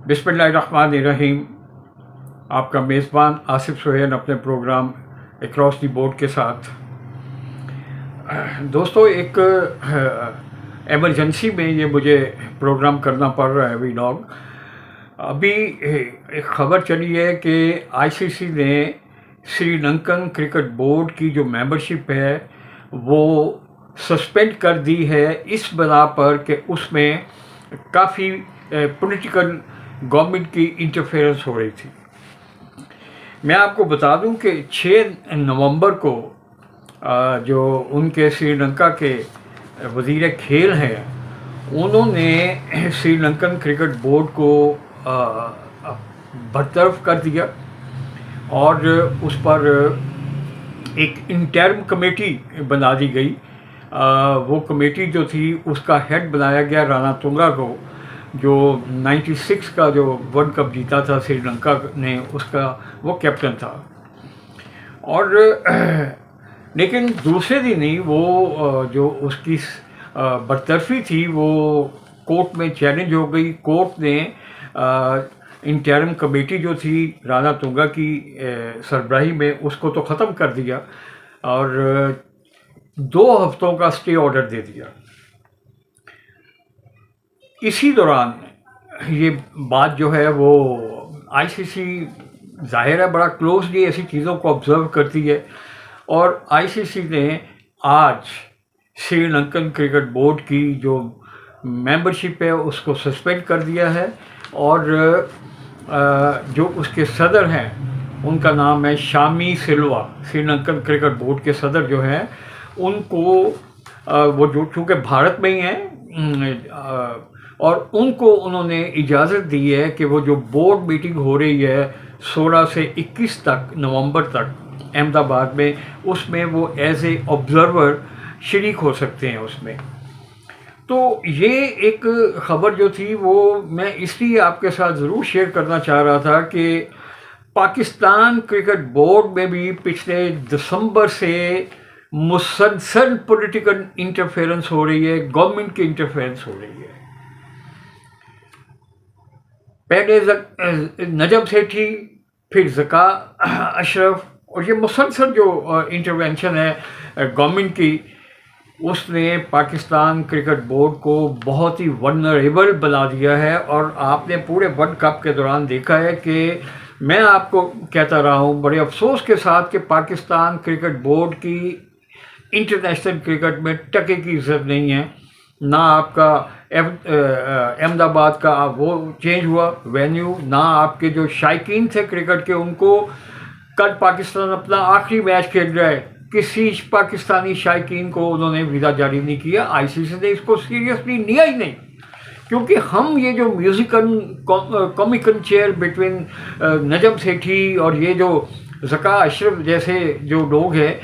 बिस्मिल्लाहिर्रहमानिर्रहीम। आपका मेज़बान आसिफ सुहेल अपने प्रोग्राम अक्रॉस दी बोर्ड के साथ। दोस्तों, एक एमरजेंसी में ये मुझे प्रोग्राम करना पड़ रहा है व्लॉग। अभी एक ख़बर चली है कि आईसीसी ने श्रीलंकन क्रिकेट बोर्ड की जो मेंबरशिप है वो सस्पेंड कर दी है, इस बिना पर कि उसमें काफ़ी पॉलिटिकल गवर्नमेंट की इंटरफेरेंस हो रही थी। मैं आपको बता दूं कि 6 नवंबर को जो उनके श्रीलंका के वज़ीर खेल हैं, उन्होंने श्रीलंकन क्रिकेट बोर्ड को बरतरफ कर दिया और उस पर एक इंटरिम कमेटी बना दी गई। वो कमेटी जो थी उसका हेड बनाया गया रणतुंगा को, जो 96 का जो वर्ल्ड कप जीता था श्रीलंका ने, उसका वो कैप्टन था। और लेकिन दूसरे दिन ही वो जो उसकी बरतरफी थी वो कोर्ट में चैलेंज हो गई। कोर्ट ने इंटरिम कमेटी जो थी रणतुंगा की सरबराही में, उसको तो ख़त्म कर दिया और 2 हफ्तों का स्टे ऑर्डर दे दिया। इसी दौरान ये बात जो है वो आईसीसी ज़ाहिर है बड़ा क्लोजली ऐसी चीज़ों को ऑब्ज़र्व करती है, और आईसीसी ने आज श्रीलंकन क्रिकेट बोर्ड की जो मेंबरशिप है उसको सस्पेंड कर दिया है। और जो उसके सदर हैं उनका नाम है शामी सिल्वा। श्रीलंकन क्रिकेट बोर्ड के सदर जो हैं उनको वो जो चूँकि भारत में ही हैं और उनको उन्होंने इजाज़त दी है कि वो जो बोर्ड मीटिंग हो रही है 16 से 21 तक नवंबर तक अहमदाबाद में, उसमें वो एज ए ऑब्ज़र्वर शरीक हो सकते हैं उसमें। तो ये एक ख़बर जो थी वो मैं इसलिए आपके साथ ज़रूर शेयर करना चाह रहा था कि पाकिस्तान क्रिकेट बोर्ड में भी पिछले दिसंबर से मुसलसल पॉलिटिकल इंटरफेरेंस हो रही है, गवर्नमेंट की इंटरफेरेंस हो रही है। पहले नजम सेठी, फिर ज़का अशरफ, और ये मुसलसल जो इंटरवेंशन है गवर्नमेंट की, उसने पाकिस्तान क्रिकेट बोर्ड को बहुत ही वल्नरेबल बना दिया है। और आपने पूरे वर्ल्ड कप के दौरान देखा है कि मैं आपको कहता रहा हूँ बड़े अफसोस के साथ कि पाकिस्तान क्रिकेट बोर्ड की इंटरनेशनल क्रिकेट में टके की इज्जत नहीं है। ना आपका अहमदाबाद का वो चेंज हुआ वेन्यू, ना आपके जो शायकीन थे क्रिकेट के उनको, कल पाकिस्तान अपना आखिरी मैच खेल रहा है, किसी पाकिस्तानी शायकीन को उन्होंने वीज़ा जारी नहीं किया। आईसीसी ने इसको सीरियसली लिया ही नहीं, क्योंकि हम ये जो musical comical chair between Najam Sethi और ये जो ज़का अशरफ जैसे जो लोग हैं,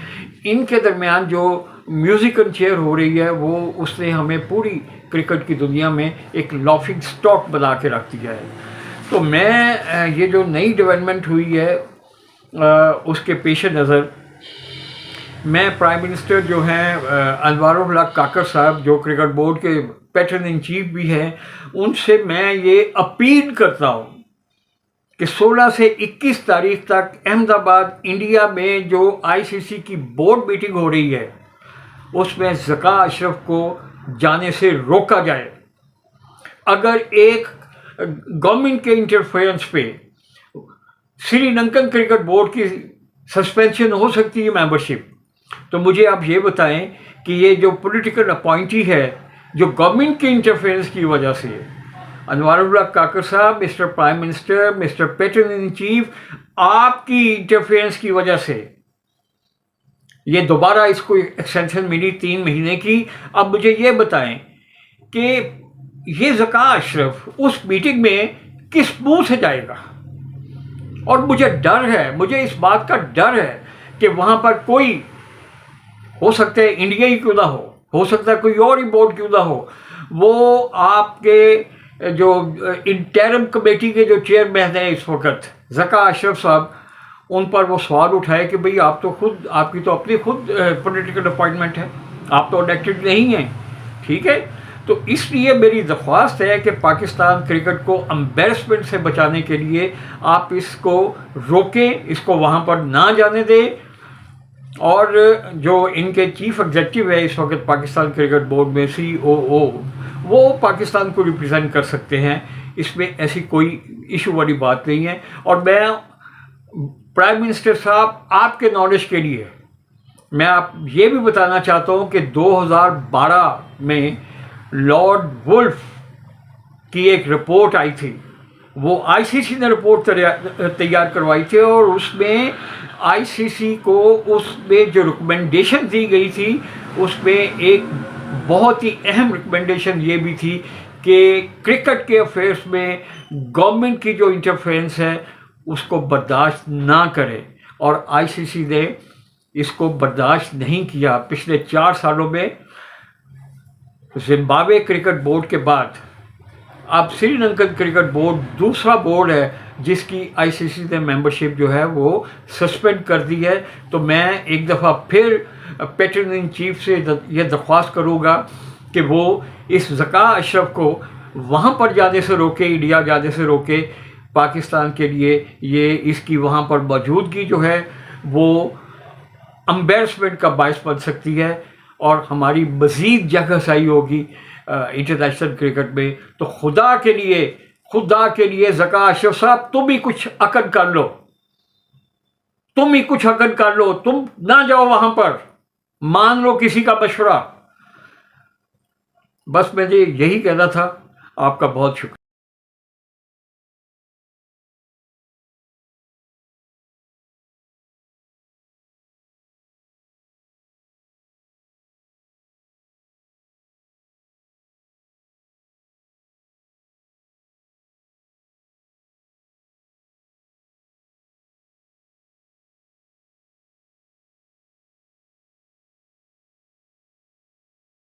इनके दरमियान जो म्यूज़िकल चेयर हो रही है वो उसने हमें पूरी क्रिकेट की दुनिया में एक लॉफिंग स्टॉक बना के रख दिया है। तो मैं ये जो नई डेवलपमेंट हुई है उसके पेश नज़र मैं प्राइम मिनिस्टर जो हैं अनवारुल्लाह काकर साहब, जो क्रिकेट बोर्ड के पैटर्न इन चीफ भी हैं, उनसे मैं ये अपील करता हूँ कि 16 से 21 तारीख तक अहमदाबाद इंडिया में जो आईसीसी की बोर्ड मीटिंग हो रही है उसमें ज़का अशरफ को जाने से रोका जाए। अगर एक गवर्नमेंट के इंटरफेरेंस पे श्रीलंकन क्रिकेट बोर्ड की सस्पेंशन हो सकती है मेंबरशिप, तो मुझे आप ये बताएं कि ये जो पॉलिटिकल अपॉइंटी है जो गवर्नमेंट के इंटरफेरेंस की वजह से, अनवारुल्लाह काकर साहब, mister prime minister, mister pattern in chief, आपकी इंटरफेरेंस की वजह से ये दोबारा इसको एक्सटेंशन मिली 3 महीने की। अब मुझे ये बताएं कि ये ज़का अशरफ उस मीटिंग में किस मुंह से जाएगा। और मुझे डर है, मुझे इस बात का डर है कि वहाँ पर कोई, हो सकता है इंडिया ही क्यों ना हो सकता है कोई और ही बोर्ड क्यों ना हो, वो आपके जो इंटरिम कमेटी के जो चेयरमैन हैं इस वक्त ज़का अशरफ साहब, उन पर वो सवाल उठाए कि भाई आप तो खुद, आपकी तो अपनी खुद पॉलिटिकल अपॉइंटमेंट है, आप तो इलेक्टेड नहीं हैं, ठीक है। तो इसलिए मेरी दरख्वास्त है कि पाकिस्तान क्रिकेट को एम्बेरसमेंट से बचाने के लिए आप इसको रोकें, इसको वहाँ पर ना जाने दें। और जो इनके चीफ एग्जेक्टिव है इस वक्त पाकिस्तान क्रिकेट बोर्ड में, COO, वो पाकिस्तान को रिप्रेजेंट कर सकते हैं, इसमें ऐसी कोई इशू वाली बात नहीं है। और मैं प्राइम मिनिस्टर साहब, आपके नॉलेज के लिए मैं आप ये भी बताना चाहता हूँ कि 2012 में लॉर्ड वुल्फ की एक रिपोर्ट आई थी, वो ICC ने रिपोर्ट तैयार करवाई थी, और उसमें ICC को उसमें जो रिकमेंडेशन दी गई थी उसमें एक बहुत ही अहम रिकमेंडेशन ये भी थी कि क्रिकेट के अफेयर्स में गवर्नमेंट की जो इंटरफेरेंस है उसको बर्दाश्त ना करे, और ICC ने इसको बर्दाश्त नहीं किया। पिछले 4 सालों में जिम्बाब्वे क्रिकेट बोर्ड के बाद अब श्रीलंकन क्रिकेट बोर्ड दूसरा बोर्ड है जिसकी ICC ने मेंबरशिप जो है वो सस्पेंड कर दी है। तो मैं एक दफ़ा फिर पैटर्न इन चीफ से ये दरख्वास्त करूँगा कि वो इस ज़का अशरफ को वहाँ पर जाने से रोके, इंडिया जाने से रोके। पाकिस्तान के लिए ये इसकी वहाँ पर मौजूदगी जो है वो एम्बेरसमेंट का बायस बन सकती है, और हमारी मज़ीद जगहसाई होगी इंटरनेशनल क्रिकेट में। तो खुदा के लिए ज़का अशरफ साहब, तुम ही कुछ अकल कर लो, तुम ना जाओ वहाँ पर, मान लो किसी का मशवरा। बस मुझे यही कहना था। आपका बहुत शुक्रिया।